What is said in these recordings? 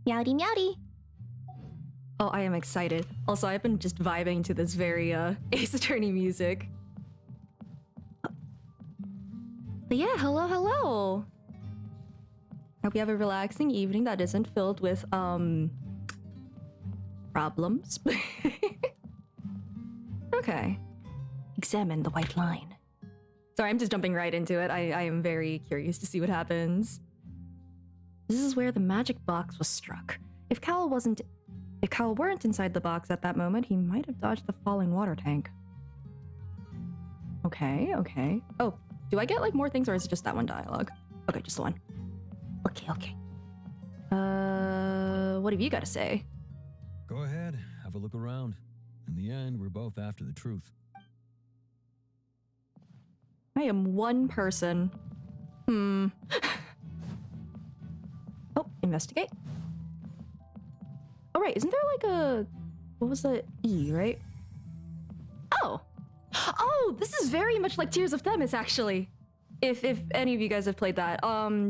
Meowdy meowdy. Oh, I am excited. Also, I've been just vibing to this very Ace Attorney music. But yeah, hello. Hope you have a relaxing evening that isn't filled with problems. Okay. Examine the white line. Sorry, I'm just jumping right into it. I am very curious to see what happens. This is where the magic box was struck. If Cal weren't inside the box at that moment, he might have dodged the falling water tank. Okay. Oh, do I get like more things or is it just that one dialogue? Okay, just the one. Okay. What have you got to say? Go ahead, have a look around. In the end, we're both after the truth. I am one person. Oh, investigate. Oh, right. Isn't there like a... What was the E, right? Oh, this is very much like Tears of Themis, actually. If any of you guys have played that,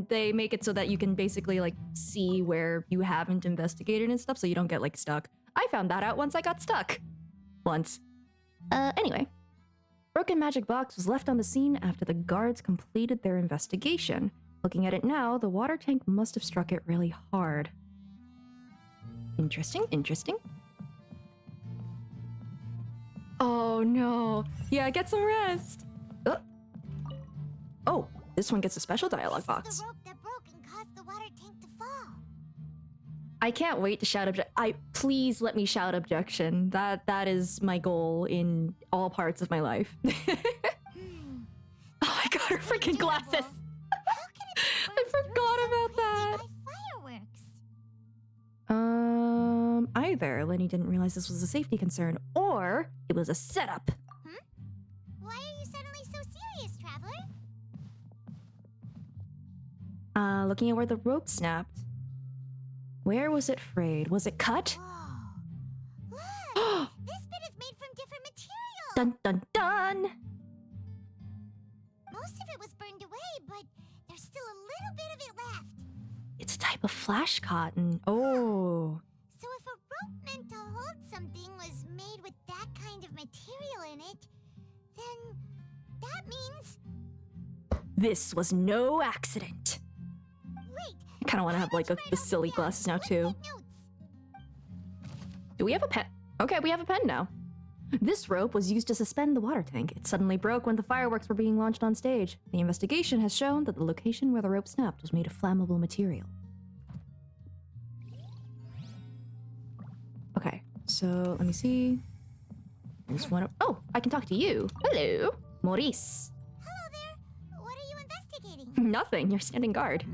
they make it so that you can basically like see where you haven't investigated and stuff, so you don't get like stuck. I found that out once I got stuck. Once. Anyway. Broken magic box was left on the scene after the guards completed their investigation. Looking at it now, the water tank must have struck it really hard. Interesting. Oh no. Yeah, get some rest. Oh, this one gets a special dialogue box. The rope that broke and caused the water tank to fall. I can't wait to shout please let me shout objection. That is my goal in all parts of my life. Oh my god, her freaking glasses. I forgot about that. Fireworks. Either Lenny didn't realize this was a safety concern, or it was a setup. Why are you suddenly so serious, traveler? Looking at where the rope snapped. Where was it frayed? Was it cut? Whoa. Look! This bit is made from different material! Dun! Most of it was burned away, but there's still a little bit of it left. It's a type of flash cotton. Oh. So if a rope meant to hold something was made with that kind of material in it, then that means... This was no accident. Wait! I kind of want to have like the silly glasses now too. Do we have a pen? Okay, we have a pen now. This rope was used to suspend the water tank. It suddenly broke when the fireworks were being launched on stage. The investigation has shown that the location where the rope snapped was made of flammable material. Okay, so let me see. There's one. Oh, I can talk to you. Hello, Maurice. Hello there! What are you investigating? Nothing, you're standing guard.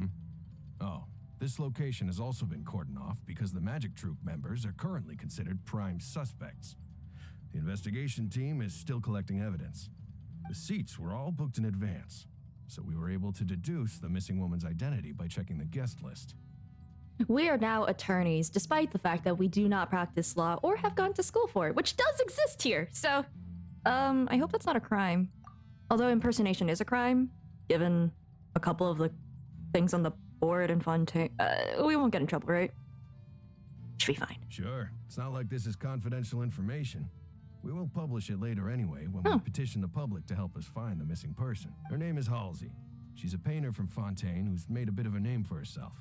Oh, this location has also been cordoned off because the Magic Troop members are currently considered prime suspects. The investigation team is still collecting evidence. The seats were all booked in advance, so we were able to deduce the missing woman's identity by checking the guest list. We are now attorneys, despite the fact that we do not practice law or have gone to school for it, which does exist here. So, I hope that's not a crime. Although impersonation is a crime, given a couple of the things on the board in Fontaine. We won't get in trouble, right? Should be fine. Sure, it's not like this is confidential information. We will publish it later anyway when we petition the public to help us find the missing person. Her name is Halsey. She's a painter from Fontaine who's made a bit of a name for herself.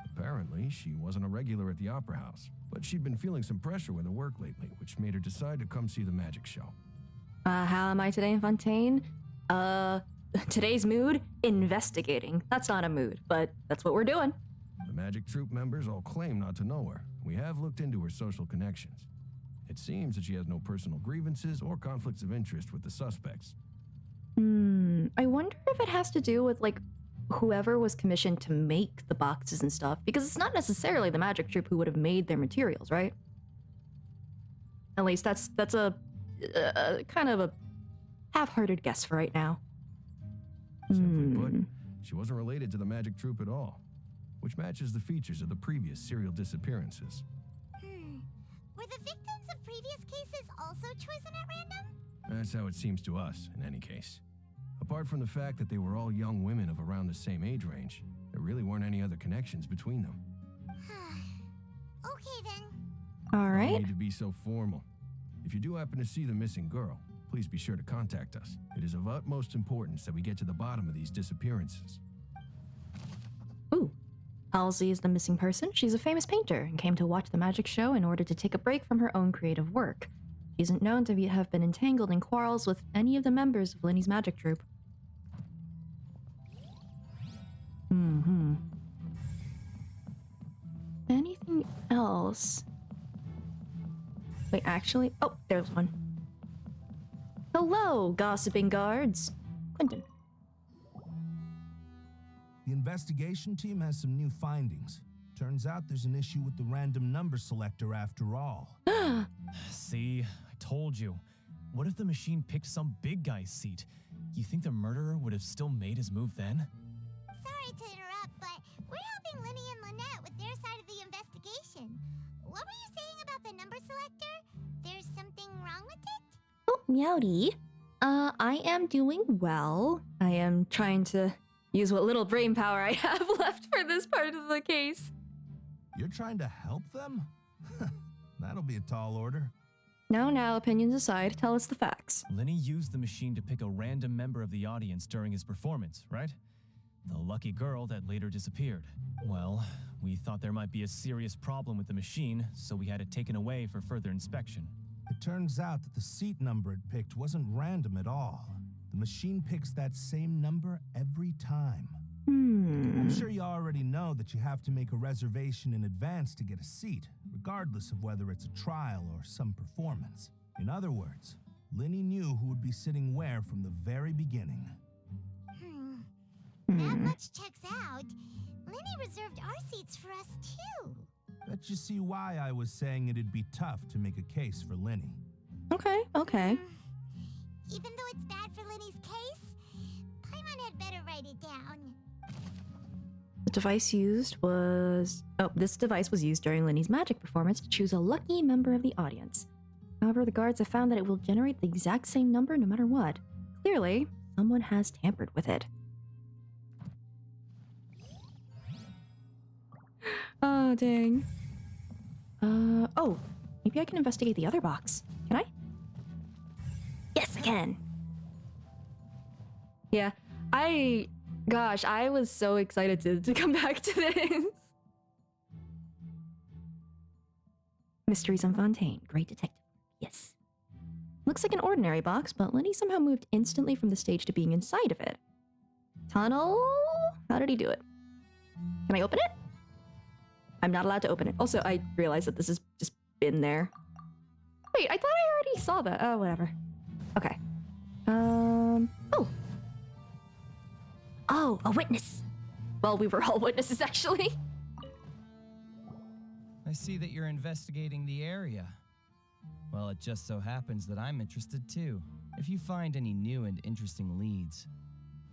Apparently, she wasn't a regular at the Opera House, but she'd been feeling some pressure with her work lately, which made her decide to come see the magic show. How am I today in Fontaine? Today's mood? Investigating. That's not a mood, but that's what we're doing. The Magic Troop members all claim not to know her. We have looked into her social connections. It seems that she has no personal grievances or conflicts of interest with the suspects. I wonder if it has to do with, like, whoever was commissioned to make the boxes and stuff, because it's not necessarily the Magic Troop who would have made their materials, right? At least that's a kind of a half-hearted guess for right now. Simply put, she wasn't related to the Magic Troop at all, which matches the features of the previous serial disappearances. Were the victims of previous cases also chosen at random? That's how it seems to us, in any case. Apart from the fact that they were all young women of around the same age range, there really weren't any other connections between them. Okay then. All No right. need to be so formal. If you do happen to see the missing girl, please be sure to contact us. It is of utmost importance that we get to the bottom of these disappearances. Ooh. Halsey is the missing person. She's a famous painter and came to watch the magic show in order to take a break from her own creative work. She isn't known to have been entangled in quarrels with any of the members of Linny's magic troupe. Anything else? Wait, actually... Oh, there's one. Hello, gossiping guards. Quentin. The investigation team has some new findings. Turns out there's an issue with the random number selector after all. See, I told you. What if the machine picked some big guy's seat? You think the murderer would have still made his move then? Sorry to interrupt, but we're helping Linny and Lynette with their side of the investigation. What were you saying about the number selector? There's something wrong with it? Oh, Meowdy. I am doing well. I am trying to use what little brain power I have left for this part of the case. You're trying to help them? That'll be a tall order. Now, opinions aside, tell us the facts. Lenny used the machine to pick a random member of the audience during his performance, right? The lucky girl that later disappeared. Well, we thought there might be a serious problem with the machine, so we had it taken away for further inspection. It turns out that the seat number it picked wasn't random at all. The machine picks that same number every time. I'm sure you already know that you have to make a reservation in advance to get a seat, regardless of whether it's a trial or some performance. In other words, Linny knew who would be sitting where from the very beginning. That much checks out. Linny reserved our seats for us too. That you see why I was saying it'd be tough to make a case for Linny. Okay. Even though it's bad for Linny's case, Paimon had better write it down. The device used was... Oh, this device was used during Linny's magic performance to choose a lucky member of the audience. However, the guards have found that it will generate the exact same number no matter what. Clearly, someone has tampered with it. Oh, dang. Oh, maybe I can investigate the other box. Can I? Yes, I can. Yeah, Gosh, I was so excited to come back to this. Mysteries on Fontaine. Great detective. Yes. Looks like an ordinary box, but Lenny somehow moved instantly from the stage to being inside of it. Tunnel? How did he do it? Can I open it? I'm not allowed to open it. Also, I realized that this has just been there. Wait, I thought I already saw that. Oh, whatever. Okay. Oh, a witness. Well, we were all witnesses, actually. I see that you're investigating the area. Well, it just so happens that I'm interested too. If you find any new and interesting leads,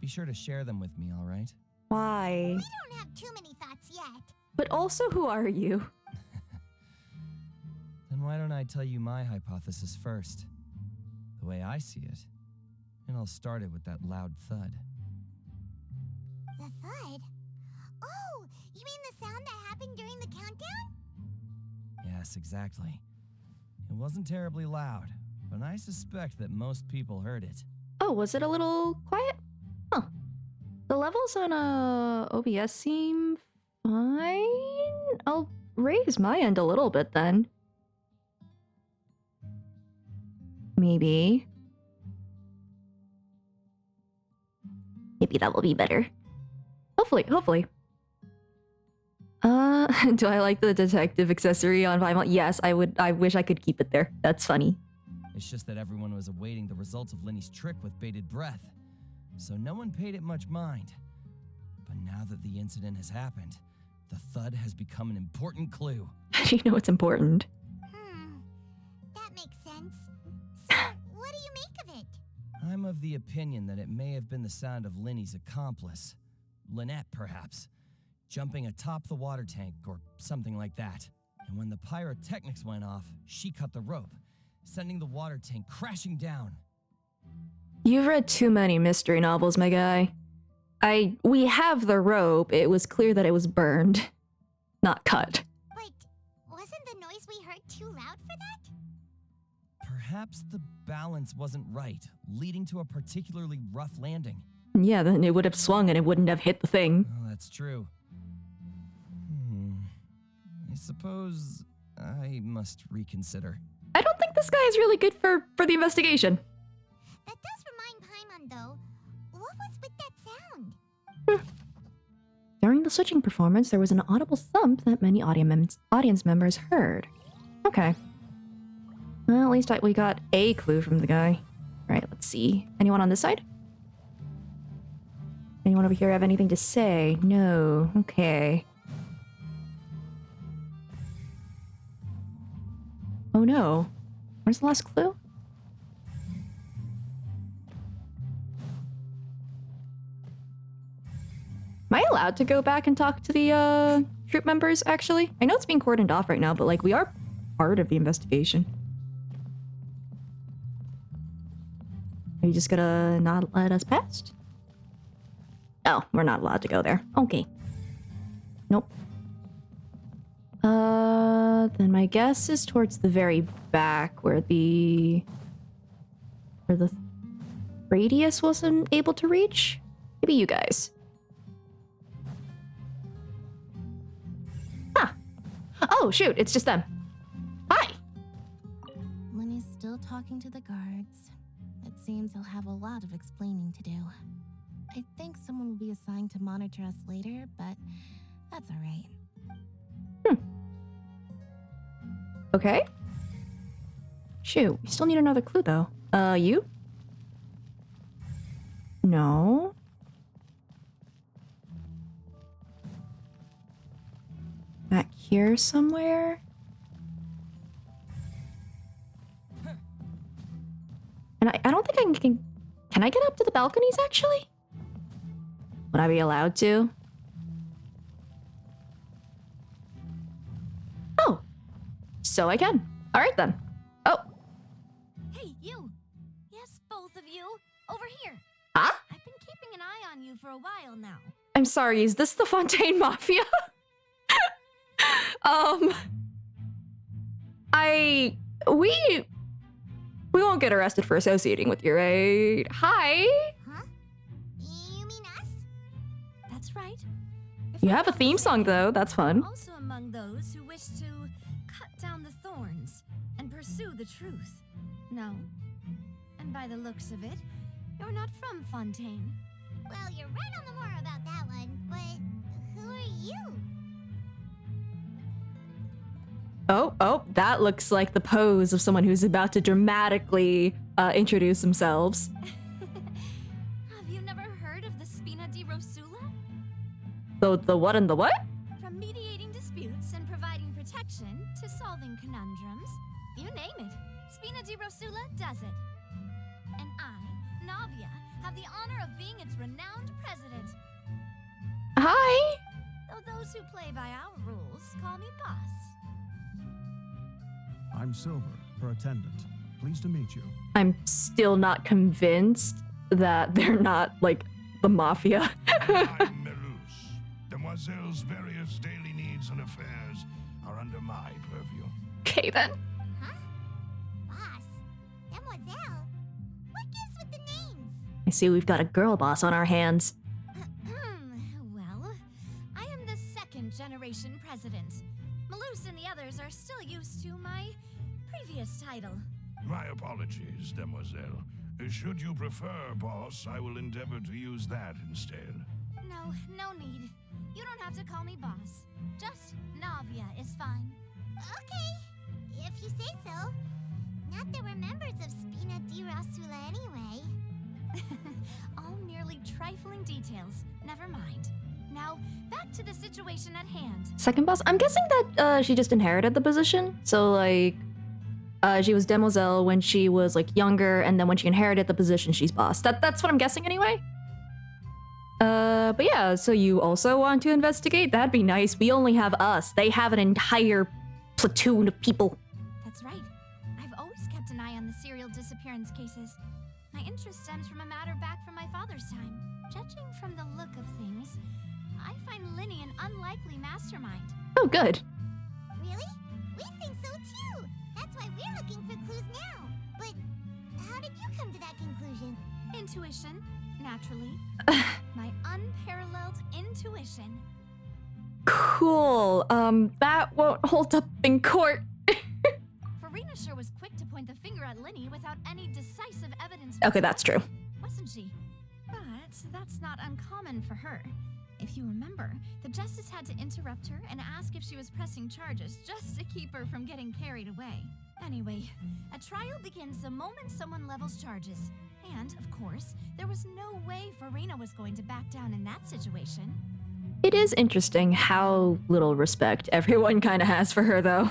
be sure to share them with me, all right? Why? We don't have too many thoughts yet. But also, who are you? Then why don't I tell you my hypothesis first? The way I see it. And I'll start it with that loud thud. The thud? Oh, you mean the sound that happened during the countdown? Yes, exactly. It wasn't terribly loud, but I suspect that most people heard it. Oh, was it a little quiet? Huh. The levels on OBS seem fine. I'll raise my end a little bit then. Maybe. Maybe that will be better. Hopefully. Do I like the detective accessory on Paimon? Yes, I would. I wish I could keep it there. That's funny. It's just that everyone was awaiting the results of Lenny's trick with bated breath, so no one paid it much mind. But now that the incident has happened, the thud has become an important clue. How do you know it's important? That makes sense. So, what do you make of it? I'm of the opinion that it may have been the sound of Lenny's accomplice, Lynette perhaps, jumping atop the water tank or something like that. And when the pyrotechnics went off, she cut the rope, sending the water tank crashing down. You've read too many mystery novels, my guy. We have the rope. It was clear that it was burned, not cut. But Wasn't the noise we heard too loud for that? Perhaps the balance wasn't right, leading to a particularly rough landing. Yeah, then it would have swung and it wouldn't have hit the thing. Oh, that's true. I suppose I must reconsider. I don't think this guy is really good for the investigation. That does remind Paimon, though. What was with that sound? During the switching performance, there was an audible thump that many audience members heard. Okay. Well, at least we got a clue from the guy. Alright, let's see. Anyone on this side? Anyone over here have anything to say? No. Okay. Oh no. Where's the last clue? Am I allowed to go back and talk to the troop members, actually? I know it's being cordoned off right now, but like we are part of the investigation. Are you just gonna not let us past? Oh, we're not allowed to go there. Okay. Nope. Then my guess is towards the very back where the radius wasn't able to reach. Maybe you guys. Huh. Oh, shoot, it's just them. Hi. Lenny's still talking to the guards. It seems he'll have a lot of explaining to do. I think someone will be assigned to monitor us later, but that's all right. Okay. Shoot, we still need another clue though. You? No. Back here somewhere? And I don't think I can I get up to the balconies actually? Would I be allowed to? Oh. So I can. Alright then. Oh. Hey, you! Yes, both of you! Over here! Huh? I've been keeping an eye on you for a while now. I'm sorry, is this the Fontaine Mafia? We won't get arrested for associating with you, right? Hi? Huh? You mean us? That's right. If You I'm have a not theme song mistaken, though, that's fun. you're also among those who wish to cut down the thorns and pursue the truth. No? And by the looks of it, you're not from Fontaine. Well, you're right on the more about that one, but who are you? Oh, that looks like the pose of someone who's about to dramatically introduce themselves. Have you never heard of the Spina di Rosula? The what and the what? From mediating disputes and providing protection to solving conundrums, you name it, Spina di Rosula does it. And I, Navia, have the honor of being its renowned president. Hi. Though those who play by our rules call me boss. I'm Silver, her attendant. Pleased to meet you. I'm still not convinced that they're not like the mafia. I'm Melus. Demoiselle's various daily needs and affairs are under my purview. Okay then. Huh? Boss? Demoiselle? What gives with the names? I see we've got a girl boss on our hands. Well, I am the second generation president. Malus and the others are still used to my previous title. My apologies, Demoiselle. Should you prefer, boss, I will endeavor to use that instead. No need. You don't have to call me boss. Just Navia is fine. Okay, if you say so. Not that we're members of Spina di Rosula anyway. All merely trifling details. Never mind. Now, back to the situation at hand. Second boss? I'm guessing that she just inherited the position. So like she was Demoiselle when she was like younger, and then when she inherited the position, she's boss. That's what I'm guessing anyway. But yeah, so you also want to investigate? That'd be nice. We only have us. They have an entire platoon of people. That's right. I've always kept an eye on the serial disappearance cases. My interest stems from a matter back from my father's time. Judging from the look of things, I find Linny an unlikely mastermind. Oh, good. Really? intuition, naturally. My unparalleled intuition. Cool. That won't hold up in court. Farina sure was quick to point the finger at Linny without any decisive evidence. Okay, that's true. Wasn't she? But that's not uncommon for her. If you remember, the justice had to interrupt her and ask if she was pressing charges just to keep her from getting carried away. Anyway, a trial begins the moment someone levels charges. And, of course, there was no way Farina was going to back down in that situation. It is interesting how little respect everyone kind of has for her, though.